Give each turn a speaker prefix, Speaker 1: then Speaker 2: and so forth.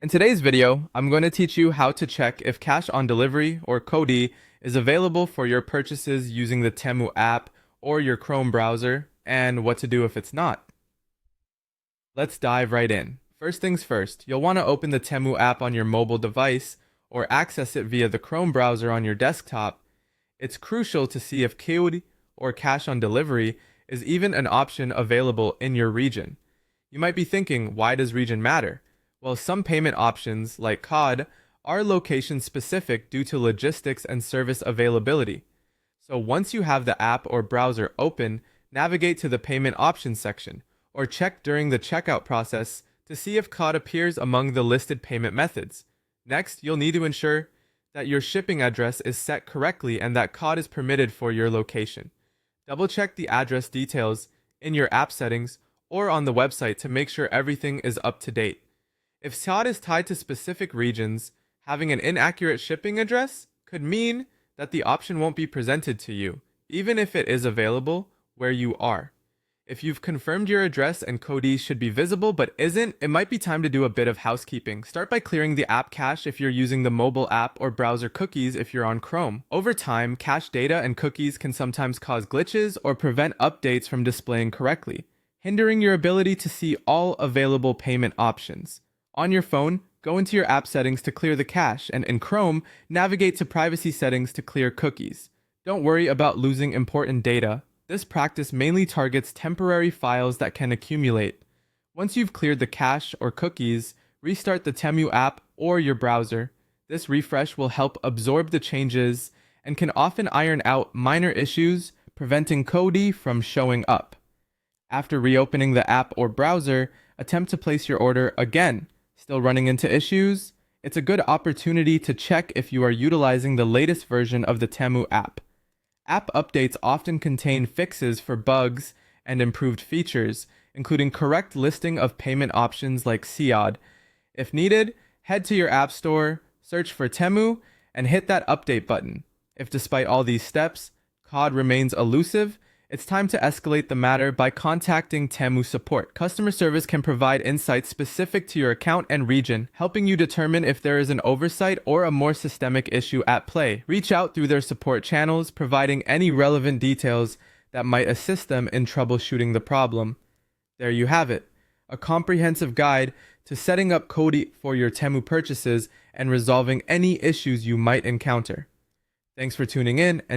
Speaker 1: In today's video, I'm going to teach you how to check if cash on delivery, or COD, is available for your purchases using the Temu app or your Chrome browser, and what to do if it's not. Let's dive right in. First things first, you'll want to open the Temu app on your mobile device or access it via the Chrome browser on your desktop. It's crucial to see if COD or cash on delivery is even an option available in your region. You might be thinking, why does region matter? Well, some payment options, like COD, are location specific due to logistics and service availability. So once you have the app or browser open, navigate to the payment options section, or check during the checkout process to see if COD appears among the listed payment methods. Next, you'll need to ensure that your shipping address is set correctly and that COD is permitted for your location. Double check the address details in your app settings or on the website to make sure everything is up to date. If COD is tied to specific regions, having an inaccurate shipping address could mean that the option won't be presented to you, even if it is available where you are. If you've confirmed your address and COD should be visible but isn't, it might be time to do a bit of housekeeping. Start by clearing the app cache if you're using the mobile app, or browser cookies if you're on Chrome. Over time, cache data and cookies can sometimes cause glitches or prevent updates from displaying correctly, hindering your ability to see all available payment options. On your phone, go into your app settings to clear the cache, and in Chrome, navigate to privacy settings to clear cookies. Don't worry about losing important data. This practice mainly targets temporary files that can accumulate. Once you've cleared the cache or cookies, restart the Temu app or your browser. This refresh will help absorb the changes and can often iron out minor issues, preventing COD from showing up. After reopening the app or browser, attempt to place your order again. Still running into issues? It's a good opportunity to check if you are utilizing the latest version of the Temu app. App updates often contain fixes for bugs and improved features, including correct listing of payment options like COD. If needed, head to your app store, search for Temu, and hit that update button. If despite all these steps, COD remains elusive, it's time to escalate the matter by contacting Temu support. Customer service can provide insights specific to your account and region, helping you determine if there is an oversight or a more systemic issue at play. Reach out through their support channels, providing any relevant details that might assist them in troubleshooting the problem. There you have it, a comprehensive guide to setting up COD for your Temu purchases and resolving any issues you might encounter. Thanks for tuning in, and